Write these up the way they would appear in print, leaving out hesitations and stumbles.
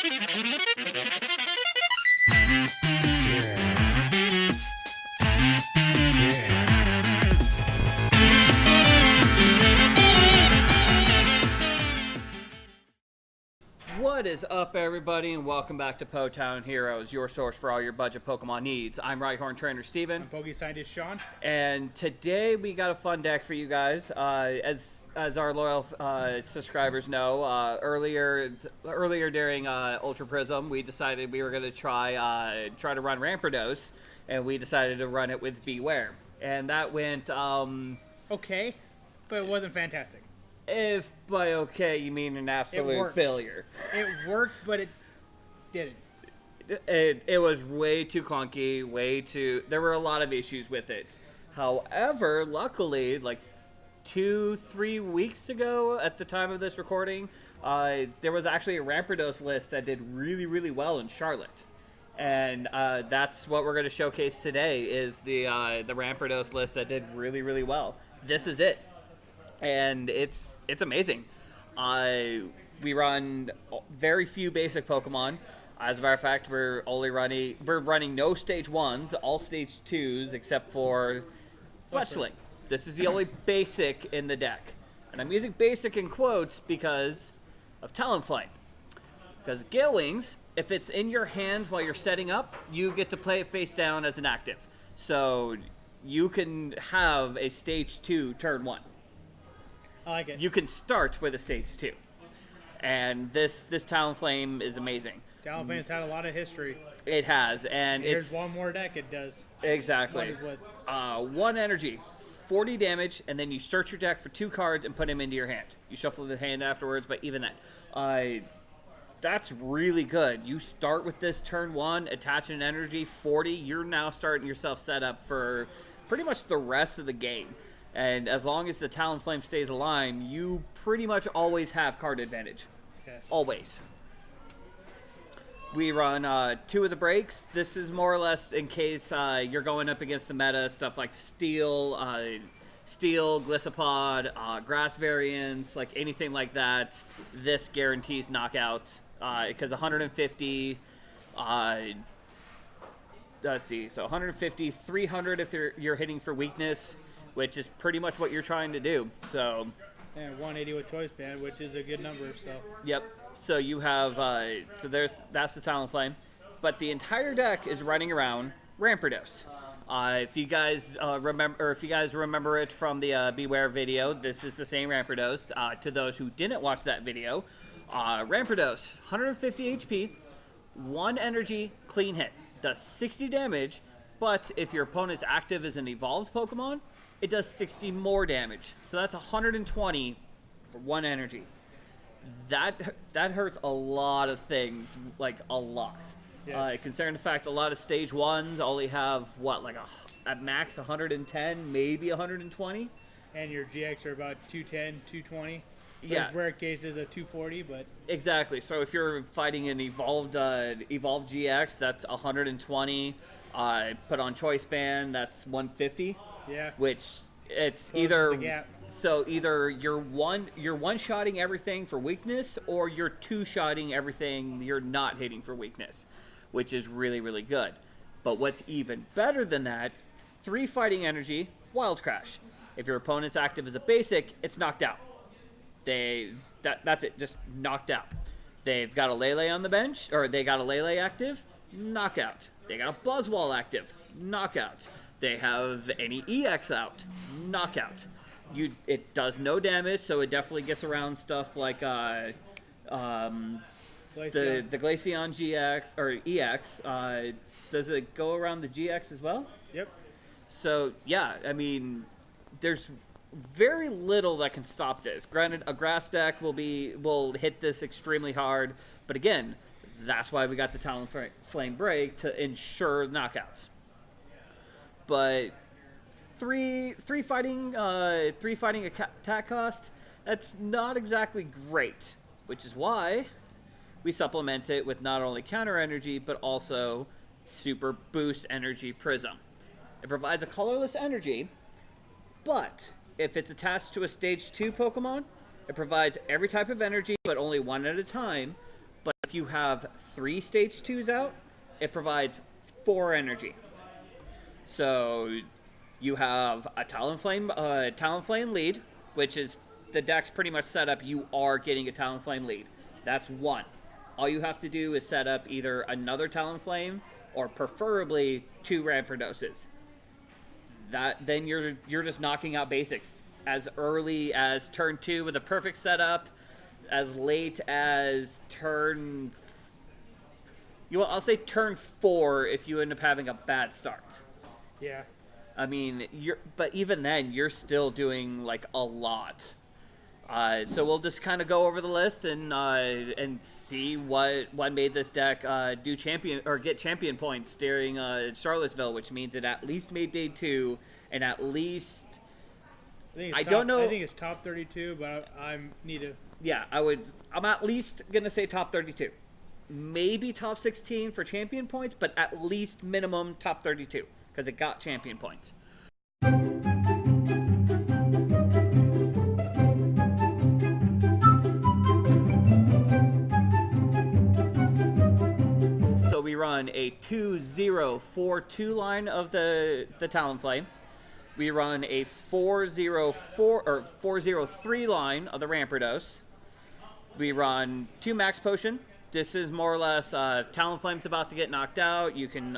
What is up, everybody, and welcome back to Potown Heroes, your source for all your budget Pokemon needs. I'm Rhyhorn Trainer Steven. I'm Poke Scientist Sean. And today we got a fun deck for you guys. As our loyal subscribers know, earlier during Ultra Prism, we decided we were going to try to run Ramperdos, and we decided to run it with Beware. And that went okay, but it wasn't fantastic. If by okay you mean an absolute failure. It worked, but it didn't. It was way too clunky, there were a lot of issues with it. However, luckily, like 2-3 weeks ago at the time of this recording, there was actually a Ramperdos list that did really, really well in Charlotte. And that's what we're going to showcase today is the Ramperdos list that did really, really well. This is it. And it's amazing. We run very few basic Pokemon. As a matter of fact, we're running no stage 1s, all stage 2s except for Fletchling. This is the only basic in the deck. And I'm using basic in quotes because of Talonflame. Because Gale Wings, if it's in your hands while you're setting up, you get to play it face down as an active. So you can have a stage 2 turn 1. I like it. You can start with a stage 2. And this Talonflame is amazing. Talonflame's had a lot of history. It has, and Here's one more deck it does. Exactly. 1 energy, 40 damage, and then you search your deck for 2 cards and put them into your hand. You shuffle the hand afterwards, but even that. That's really good. You start with this turn 1, attach an energy, 40, you're now starting yourself set up for pretty much the rest of the game. And as long as the Talonflame stays aligned, you pretty much always have card advantage. Yes. Always. We run 2 of the breaks. This is more or less in case you're going up against the meta, stuff like Steel, Gliscopod, Grass variants, like anything like that. This guarantees knockouts because 150... let's see, so 150, 300 if you're hitting for weakness, which is pretty much what you're trying to do. So, and 180 with Choice Band, which is a good number. So. Yep. So you have that's the Talonflame, but the entire deck is running around Ramperdos. If you guys remember it from the Beware video, this is the same Ramperdos. To those who didn't watch that video, Ramperdos, 150 HP, 1 energy, clean hit, does 60 damage. But if your opponent's active is an evolved Pokemon, it does 60 more damage. So that's 120 for 1 energy. That hurts a lot of things, like a lot. Yes. Considering the fact a lot of stage 1s only have, at max 110, maybe 120? And your GX are about 210, 220. Yeah. In rare cases, a 240, but... Exactly. So if you're fighting an evolved GX, that's 120. Put on Choice Band, that's 150. Yeah. Which it's the gap. So either you're one-shotting everything for weakness, or you're two-shotting everything you're not hitting for weakness, which is really, really good. But what's even better than that, 3 fighting energy, Wild Crash. If your opponent's active as a basic, it's knocked out. That's it, just knocked out. They've got a Lele on the bench, or they got a Lele active, knockout. They got a Buzzwole active, knockout. They have any EX out, knockout. It does no damage, so it definitely gets around stuff like the Glaceon GX or EX. Does it go around the GX as well? Yep. So yeah, I mean, there's very little that can stop this. Granted, a grass deck will hit this extremely hard, but again, that's why we got the Talonflame break to ensure knockouts. But three fighting attack cost, that's not exactly great, which is why we supplement it with not only counter energy but also super boost energy Prism. It provides a colorless energy, but if it's attached to a stage 2 Pokemon, it provides every type of energy but only one at a time. But if if you have 3 stage 2s out, it provides 4 energy. So you have a Talonflame lead, which is the deck's pretty much set up. You are getting a Talonflame lead. That's 1. All you have to do is set up either another Talonflame or preferably 2 Ramperdoses. Then you're just knocking out basics as early as turn 2 with a perfect setup, as late as I'll say turn 4 if you end up having a bad start. Yeah. I mean, but even then, you're still doing like a lot. So we'll just kind of go over the list and see what made this deck get champion points during Charlottesville, which means it at least made day 2 and at least don't know. I think it's top 32, but I need to. Yeah, I'm at least gonna say top 32, maybe top 16 for champion points, but at least minimum top 32 because it got champion points. So we run a 2-0-4-2 line of the Talonflame. We run a 4-0-3 line of the Ramperdos. We run 2 Max Potion. This is more or less Talonflame's about to get knocked out. You can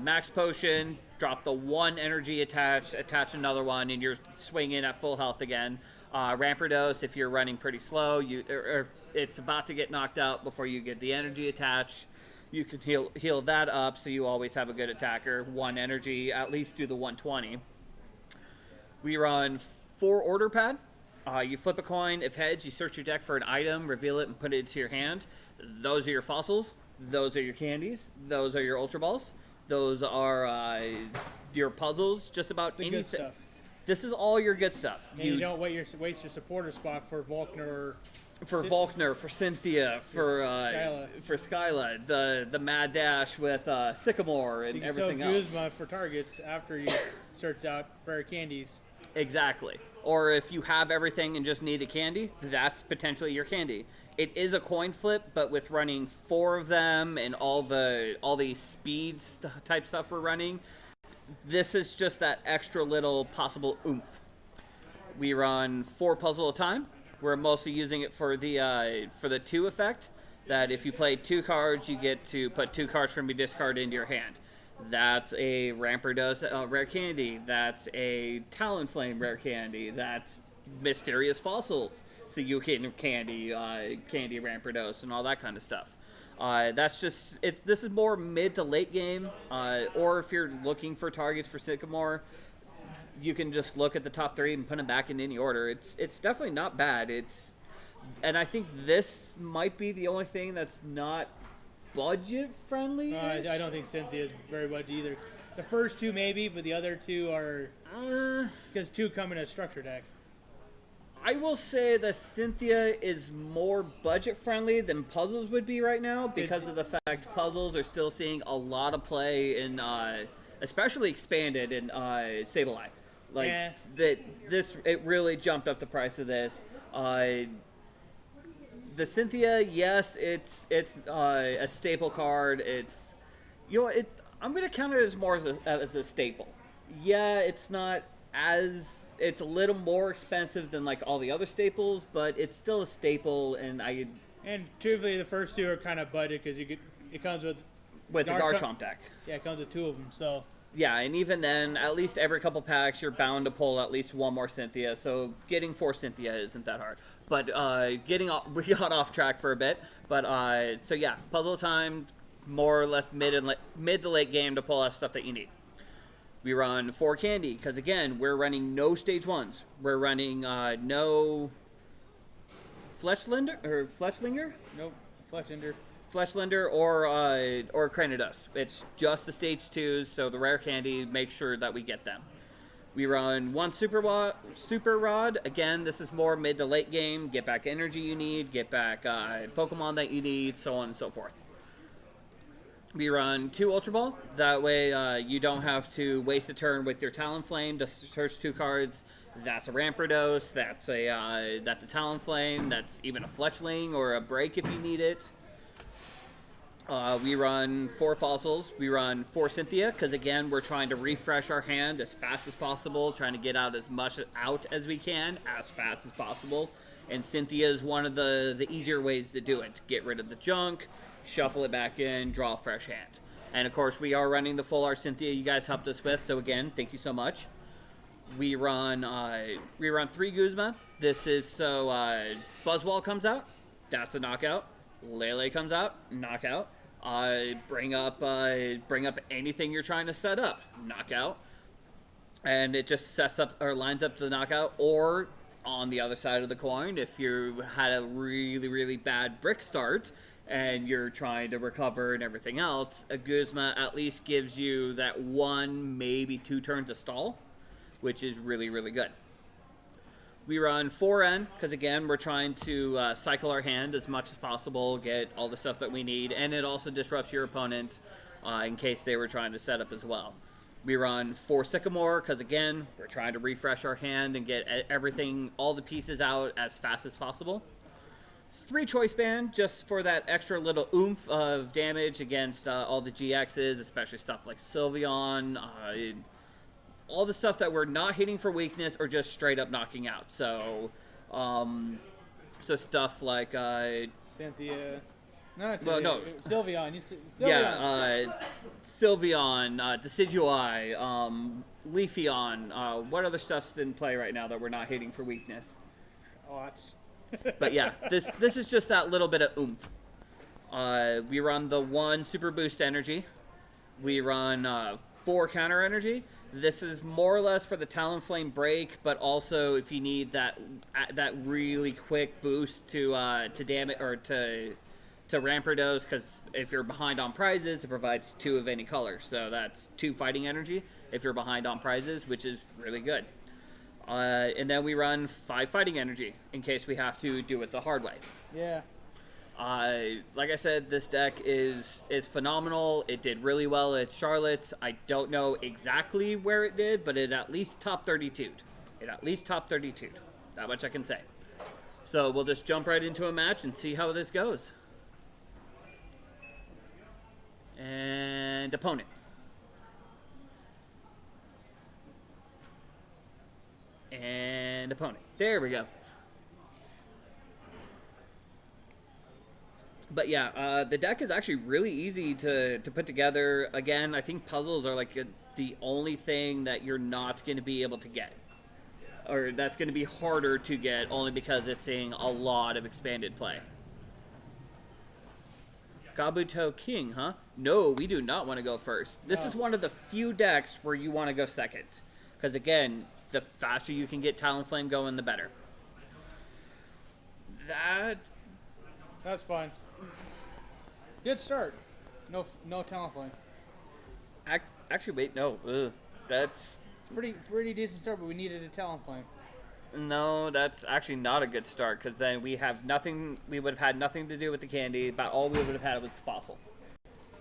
Max Potion, drop the 1 energy attach another one, and you're swinging at full health again. Ramperdos, if you're running pretty slow, or if it's about to get knocked out before you get the energy attach, you can heal that up, so you always have a good attacker. 1 energy, at least do the 120. We run 4 Order Pad. You flip a coin. If heads, you search your deck for an item, reveal it, and put it into your hand. Those are your fossils. Those are your candies. Those are your Ultra Balls. Those are your puzzles. Just about The anything. good stuff. This is all your good stuff. And you don't waste your supporter spot for Volkner. Volkner, for Cynthia, for Skyla, the Mad Dash with Sycamore and everything else. Guzma for targets after you search out rare candies. Exactly. Or if you have everything and just need a candy, that's potentially your candy. It is a coin flip, but with running 4 of them and all the speed type stuff we're running, this is just that extra little possible oomph. We run 4 puzzle at a time. We're mostly using it for the 2 effect, that if you play 2 cards, you get to put 2 cards from your discard into your hand. That's a Ramperdos rare candy. That's a Talonflame rare candy. That's mysterious fossils, so you can candy Ramperdos and all that kind of stuff. That's just it. This is more mid to late game, or if you're looking for targets for Sycamore, you can just look at the top 3 and put them back in any order. It's definitely not bad. And I think this might be the only thing that's not budget friendly. I don't think Cynthia is very budget either. The first 2 maybe, but the other 2 are because 2 come in a structure deck. I will say that Cynthia is more budget friendly than puzzles would be right now, because of the fact puzzles are still seeing a lot of play in, especially expanded in Sableye. Like it really jumped up the price of this. The Cynthia, yes, it's a staple card. I'm gonna count it as more as a staple. Yeah, it's a little more expensive than like all the other staples, but it's still a staple. And truthfully, the first 2 are kind of budget because it comes with the Garchomp deck. Yeah, it comes with 2 of them. So yeah, and even then, at least every couple packs, you're bound to pull at least 1 more Cynthia. So getting 4 Cynthia isn't that hard. But we got off track for a bit. But so yeah, puzzle time, more or less mid to late game to pull out stuff that you need. We run 4 candy because again, we're running no stage 1s. We're running no Fletchlinger. Nope, Fletchlinger. Fletchlinder or Cranidos. It's just the stage 2s, so the rare candy, make sure that we get them. We run 1 Super Rod. Again, this is more mid to late game. Get back energy you need, get back Pokemon that you need, so on and so forth. We run 2 Ultra Ball. That way you don't have to waste a turn with your Talonflame to search 2 cards That's a Ramperdos. That's a Talonflame. That's even a Fletchling or a Break if you need it. We run 4 fossils. We run 4 Cynthia because again we're trying to refresh our hand as fast as possible, trying to get out as much out as we can as fast as possible. And Cynthia is one of the easier ways to do it. Get rid of the junk, shuffle it back in, draw a fresh hand. And of course we are running the full art Cynthia you guys helped us with. So again, thank you so much. We run 3 Guzma. This is so Buzzwall comes out. That's a knockout. Lele comes out, knockout. Bring up anything you're trying to set up, knockout. And it just sets up or lines up to the knockout. Or on the other side of the coin, if you had a really, really bad brick start and you're trying to recover and everything else, a Guzma at least gives you that 1, maybe 2 turns of stall, which is really, really good. We run 4N because again we're trying to cycle our hand as much as possible, get all the stuff that we need, and it also disrupts your opponent in case they were trying to set up as well. We run 4 Sycamore because again we're trying to refresh our hand and get everything, all the pieces out as fast as possible. 3 Choice Band just for that extra little oomph of damage against all the GXs, especially stuff like Sylveon. All the stuff that we're not hitting for weakness or just straight up knocking out. So, so stuff like Cynthia. No, it's well, no. Sylveon. Sylveon. Yeah, Sylveon, Decidueye, Leafeon. What other stuff's in play right now that we're not hitting for weakness? Lots. But yeah, this is just that little bit of oomph. We run the 1 Super Boost Energy. We run 4 Counter Energy. This is more or less for the Talonflame break, but also if you need that really quick boost to damage or to Ramperdos, because if you're behind on prizes, it provides 2 of any color. So that's 2 fighting energy if you're behind on prizes, which is really good. And then we run 5 fighting energy in case we have to do it the hard way. Yeah. Like I said, this deck is phenomenal. It did really well at Charlotte's. I don't know exactly where it did, but it at least top 32'd. That much I can say. So we'll just jump right into a match and see how this goes. And opponent. And opponent. There we go. But yeah, the deck is actually really easy to put together. Again, I think puzzles are like the only thing that you're not going to be able to get. Or that's going to be harder to get only because it's seeing a lot of expanded play. Kabuto King, huh? No, we do not want to go first. This is one of the few decks where you want to go second. Because again, the faster you can get Talonflame going, the better. That's fine. Good start. No Talonflame. Actually, wait, no. It's pretty decent start, but we needed a Talonflame. No, that's actually not a good start because then we have nothing. We would have had nothing to do with the candy. About all we would have had was the fossil,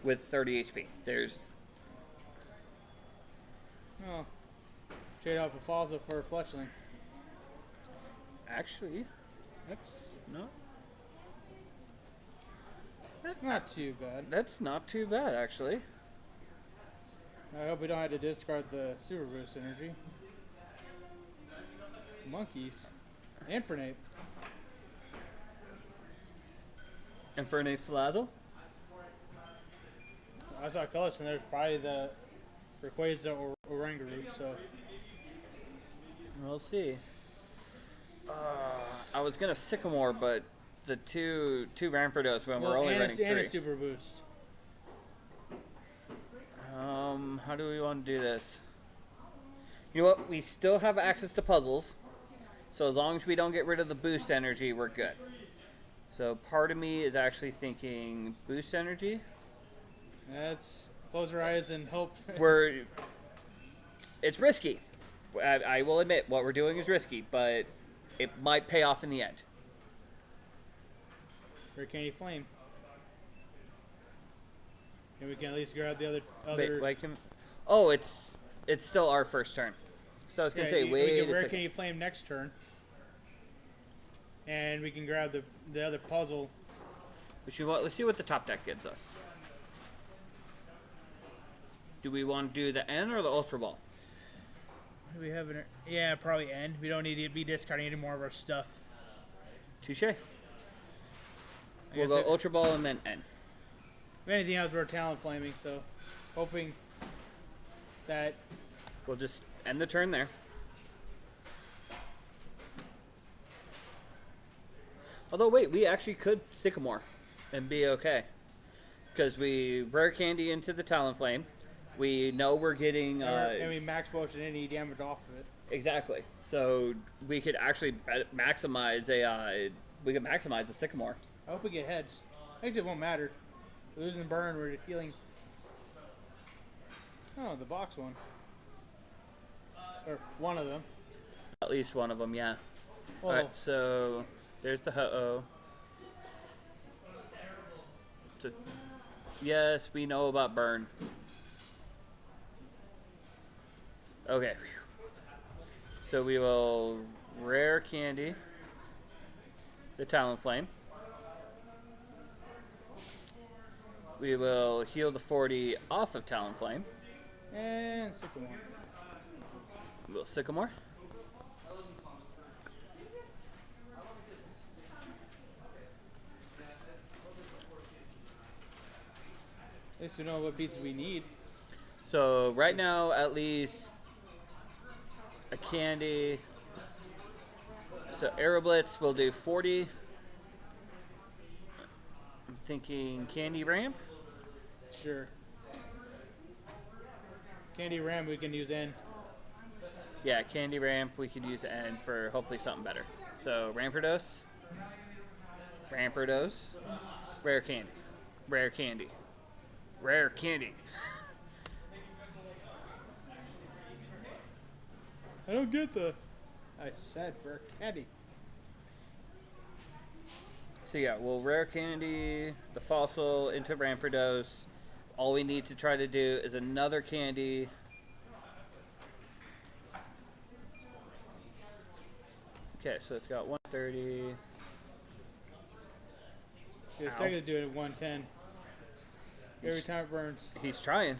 with 30 HP. Trade off a fossil for a Fletchling. Actually, that's no. Not too bad. That's not too bad, actually. I hope we don't have to discard the Super Boost energy. Monkeys. Infernape. Infernape Salazzle? I saw colors and there's probably the Rayquaza or Oranguru, so. We'll see. I was gonna Sycamore, but the two Ramperdos when we're only running 3. And a Super Boost. How do we want to do this? You know what? We still have access to puzzles, so as long as we don't get rid of the boost energy, we're good. So part of me is actually thinking boost energy. That's close your eyes and hope. It's risky. I will admit what we're doing is risky, but it might pay off in the end. Hurricane Flame. And we can at least grab the other. Wait, oh, it's still our first turn. So I was gonna Yeah, say, we wait can a Rare second. Candy Flame next turn. And we can grab the other puzzle. Let's see what the top deck gives us. Do we want to do the N or the Ultra Ball? What do we have in our... Yeah, probably end. We don't need to be discarding any more of our stuff. Touche. I We'll guess go Ultra Ball and then N. If anything else, we're Talonflaming, so hoping that... We'll just end the turn there. Although, wait, we actually could Sycamore and be okay. Because we Rare Candy into the Talonflame. We know we're getting... and we max potion any damage off of it. Exactly. So we could actually maximize the Sycamore. I hope we get heads. Actually, it won't matter. We're losing burn, we're healing. Oh, the box one. Or one of them. At least one of them, yeah. Oh, Alright, so there's the Ho-Oh. So, yes, we know about burn. Okay. So we will Rare Candy the Talonflame. We will heal the 40 off of Talonflame. and Sycamore. We'll Sycamore. At least we know what pieces we need. So right now, at least a candy. So Aeroblitz will do 40. I'm thinking Candy Ramp. Sure. Candy Ram we can use in. Yeah, Candy Ramp we could use N for hopefully something better. So Ramperdos. Ramperdos. Rare Candy. Rare Candy. Rare Candy. I don't get the... I said Rare Candy. So yeah, we'll Rare Candy the Fossil into Ramperdos. All we need to try to do is another candy. Okay, so it's got 130. Yeah, it's technically do it at 110. Every time it burns. He's trying.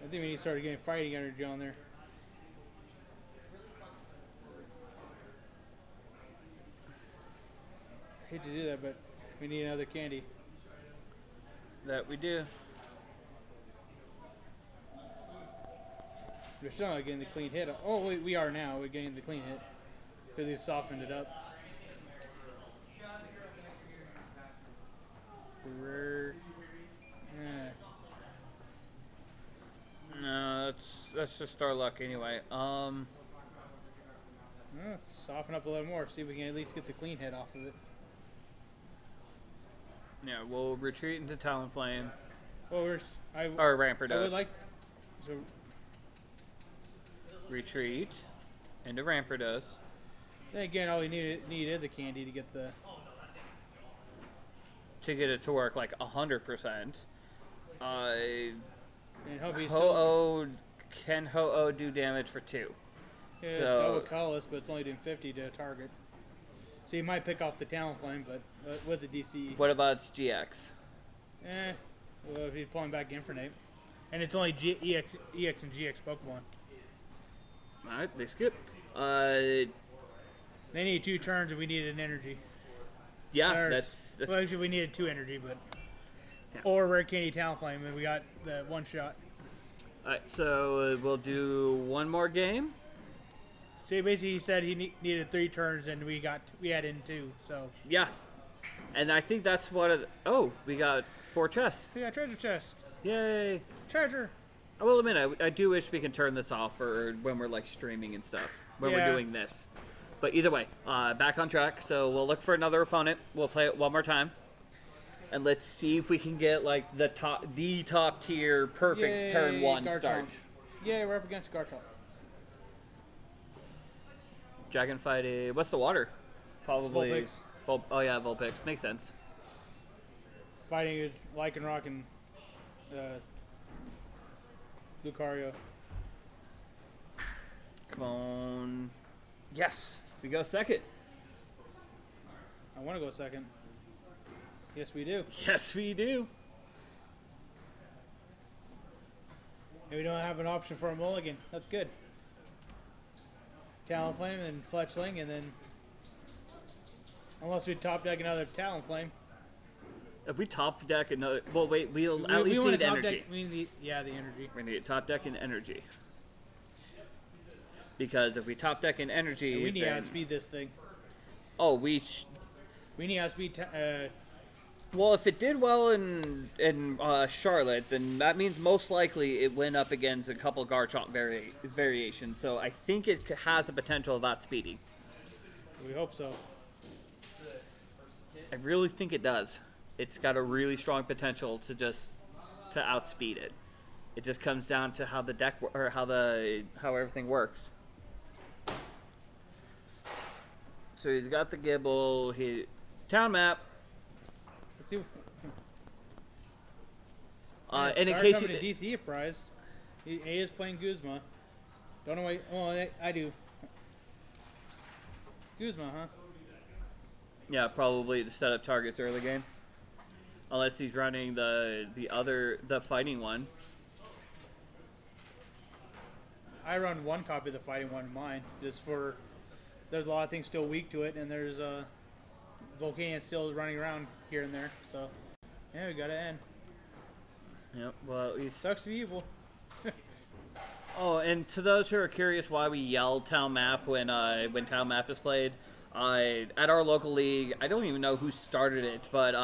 I think we need to start getting fighting energy on there. I hate to do that, but we need another candy. That we do. We're still not getting the clean hit. Oh, wait, we are now. We're getting the clean hit because he softened it up. Rare. No, that's just our luck anyway. Let's soften up a little more. See if we can at least get the clean hit off of it. Yeah, we'll retreat into Talonflame Well, or I Ramperdos. would like. So Retreat into Ramperdos. then again, all we need is a candy to get the. To get it to work like 100%. And hope he's still. Ho-Oh can Ho-Oh do damage for 2? Yeah, so- double colorless, but it's only doing 50 to a target. So you might pick off the Talonflame, but with the DCE. What about its GX? Well, if he's pulling back Infernape. And it's only EX and GX Pokemon. Alright, they skip. They need 2 turns and we needed an energy. Yeah, Or- that's Well, actually, we needed 2 energy, but. Yeah. Or Rare Candy Talonflame, and we got the 1 shot. Alright, so we'll do one more game. So basically, he said he needed 3 turns, and we had in 2. So Yeah. And I think that's one of the... Oh, we got 4 chests. we got treasure chest. Yay. Treasure. I will admit, I do wish we could turn this off for when we're like streaming and stuff. When Yeah. we're doing this. But either way, back on track. So we'll look for another opponent. We'll play it one more time. And let's see if we can get like the top tier perfect Yay, turn 1 Garchomp. start. Yeah, we're up against Garchomp. Dragon fighting. What's the water? Probably. Vulpix. Oh yeah, Vulpix. Makes sense. Fighting is Lycanroc and Lucario. Come on. Yes, we go second. I want to go second. Yes, we do. Yes, we do. And we don't have an option for a mulligan. That's good. Talonflame and Fletchling, and then unless we top deck another Talonflame. If we top deck another, well, wait, we'll at we least wanna need top energy. Deck, we need the energy. We need top deck and energy. Because if we top deck in energy, And we need to then, outspeed this thing. oh, We need to outspeed. well, if it did well in Charlotte, then that means most likely it went up against a couple Garchomp variations. So I think it has the potential of outspeeding. We hope so. I really think it does. It's got a really strong potential to outspeed it. It just comes down to how the deck or how everything works. So he's got the Gibble. Town map. Let's see. And in Gar case coming to DC apprised. He is playing Guzma. Don't know why. Oh, I do. Guzma, huh? yeah, probably to set up targets early game. Unless he's running the fighting one. I run one copy of the fighting one in mine, just for there's a lot of things still weak to it, and there's Volcanion still running around here and there. So yeah, we got to end. Yep. Well, at least Sucks to be evil. Oh, and to those who are curious why we yell town map when town map is played, at our local league, I don't even know who started it, but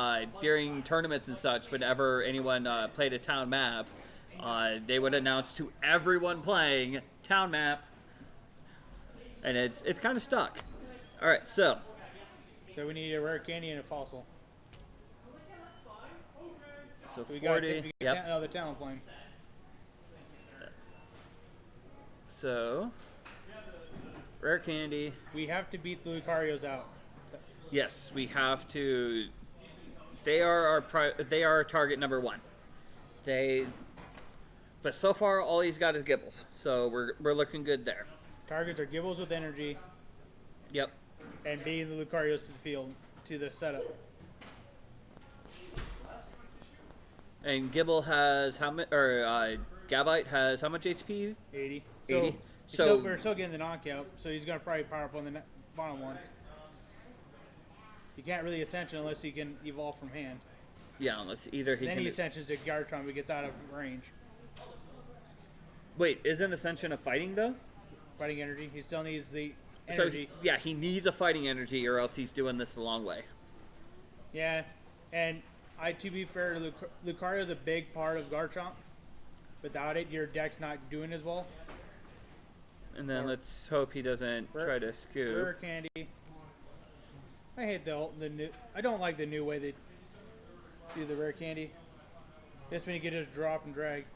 during tournaments and such, whenever anyone played a town map, they would announce to everyone playing town map, and it's kind of stuck. All right, so We need a rare candy and a fossil. so We 40. got Yep. another Talonflame. So rare candy. We have to beat the Lucarios out. Yes, we have to. They are our target number one. But so far all he's got is Gibbles, so we're looking good there. Targets are Gibbles with energy Yep. and beating the Lucarios to the field, to the setup. And Gibble has how much? Or Gabite has how much HP? 80. 80. So we're still getting the knockout, so he's going to probably power up on the bottom ones. You can't really Ascension unless he can evolve from hand. Yeah, unless either he Then can. he Ascensions to Garchomp, but gets out of range. Wait, isn't Ascension a fighting though? Fighting energy. He still needs the energy. So yeah, he needs a fighting energy, or else he's doing this the long way. Yeah, and to be fair, Lucario is a big part of Garchomp. Without it, your deck's not doing as well. And then let's hope he doesn't try to Rare scoop. candy. I hate the new. I don't like the new way they do the rare candy. Just when you can just drop and drag.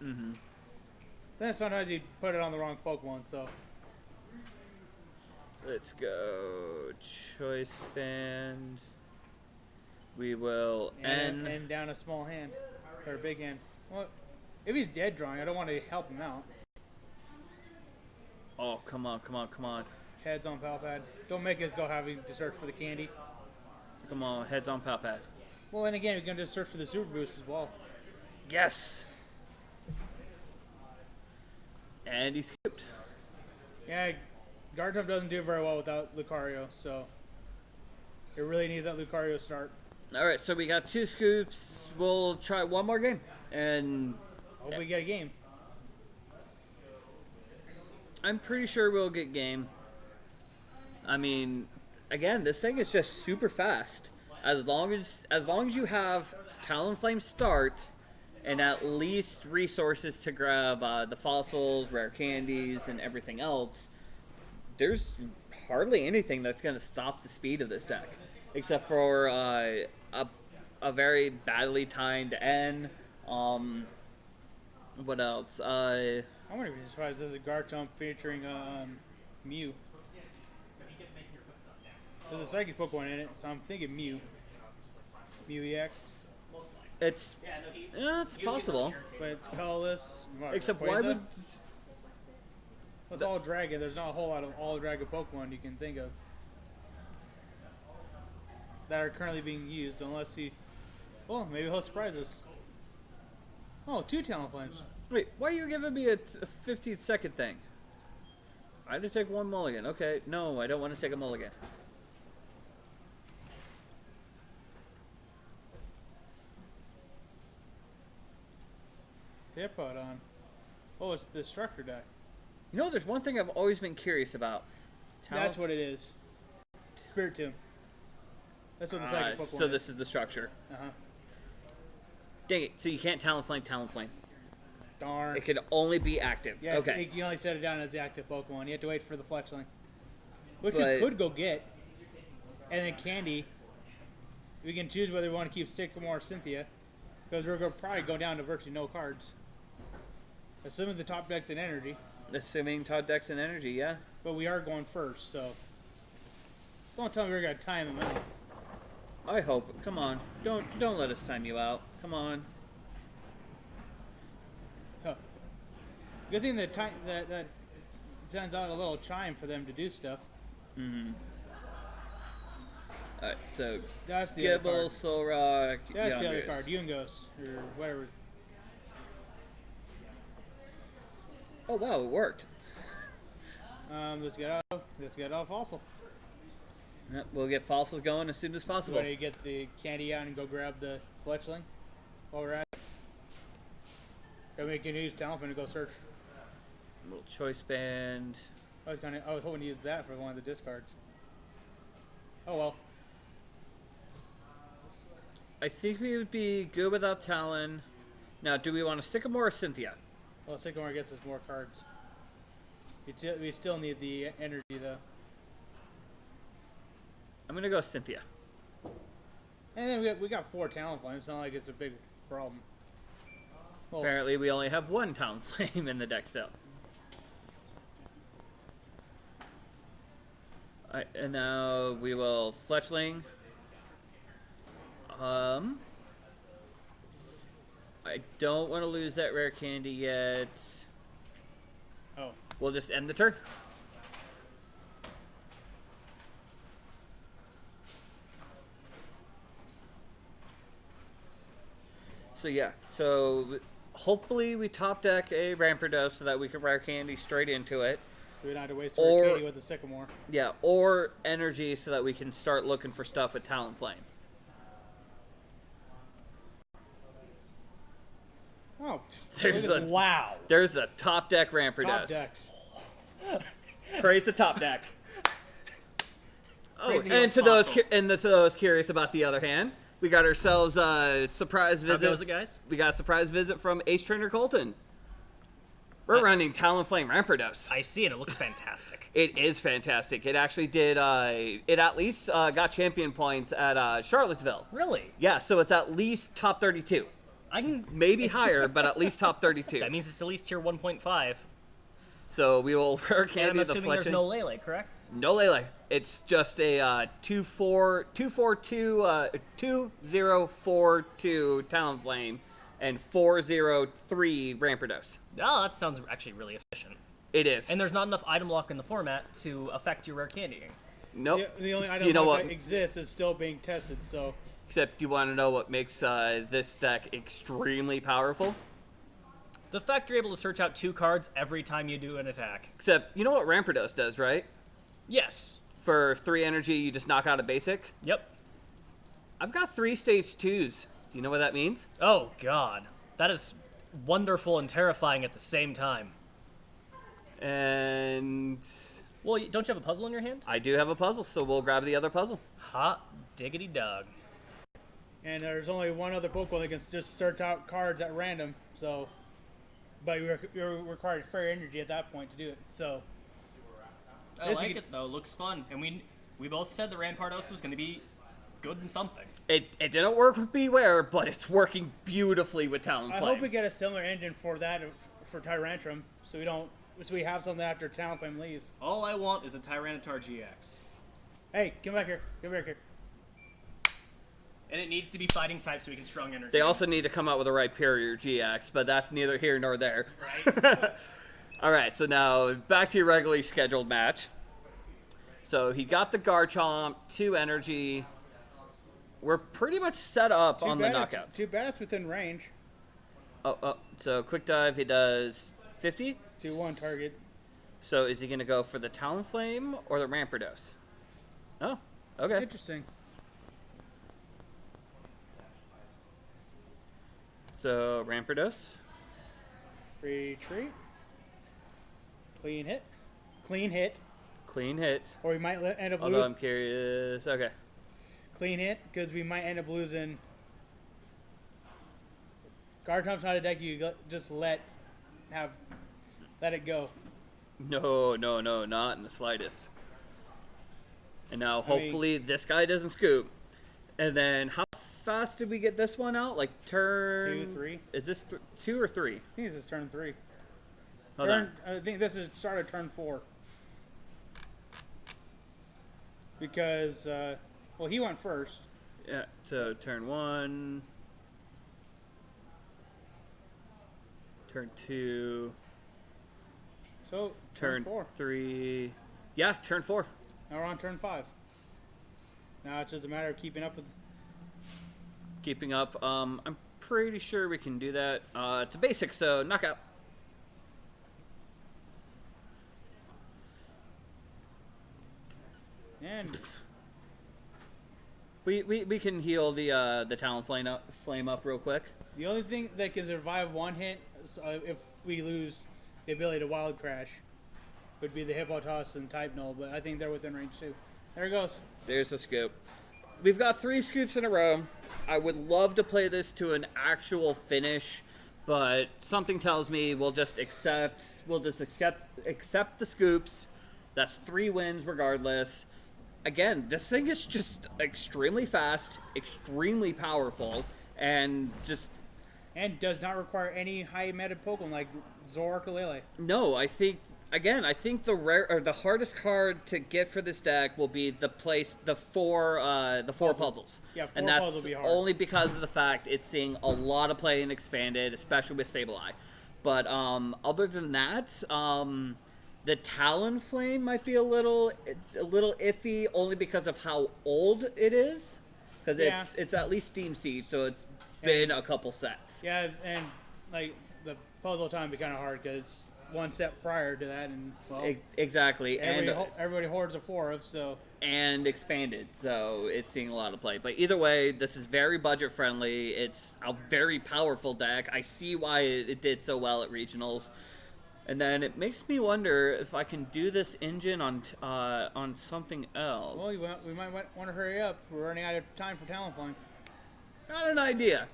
Mm-hmm. Then sometimes you put it on the wrong Pokemon. So Let's go. Choice band. We will end. and down a small hand or a big hand. Well, if he's dead drawing, I don't want to help him out. Oh, come on, come on, come on. Heads on Palpad. Don't make us go having to search for the candy. Come on, heads on Palpad. Well, and again, we can just search for the Super Boost as well. Yes! And he scooped. Yeah, Garchomp doesn't do very well without Lucario, so it really needs that Lucario start. Alright, so we got 2 scoops. We'll try one more game. And Hope we get a game. I'm pretty sure we'll get game. I mean, again, this thing is just super fast. As long as you have Talonflame start and at least resources to grab the fossils, rare candies, and everything else, there's hardly anything that's going to stop the speed of this deck, except for a very badly timed N. What else? I wouldn't be surprised there's a Garchomp featuring Mew. There's a Psychic Pokemon in it, so I'm thinking Mew. Mew EX. It's it's possible. But it's colorless. What, Except Rayquaza? why would Well, it's all dragon. There's not a whole lot of all dragon Pokemon you can think of that are currently being used, unless he. Well, maybe he'll surprise us. Oh, 2 Talonflames. wait? Why are you giving me a 15-second thing? I had to take 1 mulligan. Okay, no, I don't want to take a mulligan. Hippodon. Oh, it's the Destructor deck. You know, there's one thing I've always been curious about. That's what it is. Spirit Tomb. That's what the second Pokemon So is. this is the structure. Uh-huh. Dang it! So you can't Talonflame. Darn. It can only be active. Yeah, Okay. you only set it down as the active Pokemon. You have to wait for the Fletchling. Which But- we could go get. And then Candy. We can choose whether we want to keep Sycamore or Cynthia. Because we're going to probably go down to virtually no cards. Assuming the top deck's in energy. Assuming Todd Dex and energy, yeah. But we are going first, so. Don't tell me we're going to time him out. I hope. Come on. Don't let us time you out. Come on. Huh. Good thing that that sends out a little chime for them to do stuff. Alright, so That's the other Gibble, card. Solrock, That's the other Yandere. card. Yungos, or whatever. Oh wow, it worked. Let's get off Fossil. Yep, we'll get fossils going as soon as possible. Ready to get the candy out and go grab the Fletchling while we're at it. Or we can use Talonflame to go search. Little choice band. I was hoping to use that for one of the discards. Oh well. I think we would be good without Talon. Now, do we want to Sycamore or Cynthia? Well, Sycamore gets us more cards. We still need the energy though. I'm gonna go Cynthia. And then we got 4 Talonflames. It's not like it's a big problem. Well, Apparently, we only have 1 Talonflame in the deck still. Alright, and now we will Fletchling. I don't want to lose that rare candy yet. oh, We'll just end the turn. So yeah, so hopefully we top deck a Ramperdos so that we can rare candy straight into it. we don't have to waste Or- our candy with the Sycamore. Yeah, or energy so that we can start looking for stuff with Talonflame. Oh, There's look at- the- wow. There's the top deck Ramperdos. Top decks. Praise the top deck. Oh, Praise the and to those fossil. to those curious about the other hand, we got ourselves a surprise How visit. goes it, guys? We got a surprise visit from Ace Trainer Colton. We're running Talonflame Ramperdos. I see it. It looks fantastic. It is fantastic. It actually did. It at least got champion points at Charlottesville. Really? Yeah, so it's at least top 32. I can. Maybe higher, but at least top 32. That means it's at least tier 1.5. So we will rare And I'm candy the assuming there's Fletchling. no Lele, correct? No Lele. It's just a 2042 Talonflame and 403 Ramperdos. Oh, that sounds actually really efficient. It is. And there's not enough item lock in the format to affect your rare candying. Nope. The only Do item you know that what? exists is still being tested, so Except you want to know what makes this deck extremely powerful? The fact you're able to search out 2 cards every time you do an attack. Except you know what Ramperdos does, right? Yes. For 3 energy, you just knock out a basic. Yep. I've got 3 stage 2s. Do you know what that means? Oh, God. That is wonderful and terrifying at the same time. And Well, don't you have a puzzle in your hand? I do have a puzzle, so we'll grab the other puzzle. Hot diggity dog. and there's only one other Pokemon that can just search out cards at random. So, but you're required fair energy at that point to do it. So, I Yes, like you it though. Looks fun, and we both said the Rampardos was going to be good in something. It didn't work with Beware, but it's working beautifully with Talonflame. I hope we get a similar engine for that for Tyrantrum, so we have something after Talonflame leaves. All I want is a Tyranitar GX. Hey, come back here. Come back here. And it needs to be fighting type so we can strong energy. They also need to come out with the right Perrier GX, but that's neither here nor there. Right? All right, so now back to your regularly scheduled match. So he got the Garchomp, 2 energy. We're pretty much set up on the knockouts. Too bad it's within range. Oh, so quick dive, he does 50? It's 2-1 target. So is he going to go for the Talonflame or the Ramperdos? Oh, okay. Interesting. So Ramperdos. Retreat. Clean hit. Clean hit. Clean hit. Or we might end up Although losing. I'm curious. Okay. Clean hit, because we might end up losing. Garchomp's not a deck you just let it go. No, not in the slightest. And now hopefully this guy doesn't scoop. And then how fast did we get this one out? Like turn 2, 3. Is this 2 or 3? I think this is turn 3. Hold on. I think this is start of turn 4. Because well, he went first. Yeah. So turn 1. Turn 2. So Turn 4. 3. Yeah, turn 4. Now we're on turn 5. Now it's just a matter of keeping up with. Keeping up. I'm pretty sure we can do that. To basic, so knockout. And We can heal the Talonflame up real quick. the only thing that can survive one hit if we lose the ability to Wild Crash would be the Hippotoss and Type Null, but I think they're within range too. There it goes. There's a scoop. We've got 3 scoops in a row. I would love to play this to an actual finish, but something tells me we'll just accept the scoops. That's 3 wins regardless. Again, this thing is just extremely fast, extremely powerful, and just And does not require any high meta Pokemon like Zoroark or Lele. no. I think the hardest card to get for this deck will be the four puzzles. Yeah, 4 and that's puzzles will be hard. only because of the fact it's seeing a lot of play in Expanded, especially with Sableye. But other than that, the Talonflame might be a little iffy, only because of how old it is. Because Yeah. it's at least Steam Siege, so it's been a couple sets. Yeah, and like the puzzle time would be kind of hard because it's one step prior to that, and well, Exactly, everybody hoards a 4 of, so and Expanded, so it's seeing a lot of play. But either way, this is very budget friendly. It's a very powerful deck. I see why it did so well at regionals. And then it makes me wonder if I can do this engine on something else. well, we might want to hurry up. We're running out of time for Talonflame. Got an idea.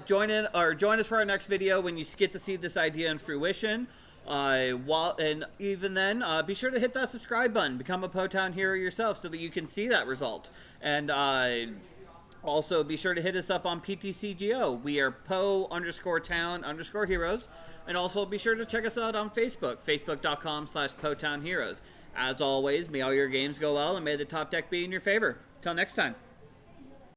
Join us for our next video when you get to see this idea in fruition. And even then, be sure to hit that subscribe button. Become a Potown hero yourself so that you can see that result. And also be sure to hit us up on PTCGO. We are Po_Town_Heroes. And also be sure to check us out on Facebook, facebook.com/PotownHeroes. As always, may all your games go well and may the top deck be in your favor. Till next time.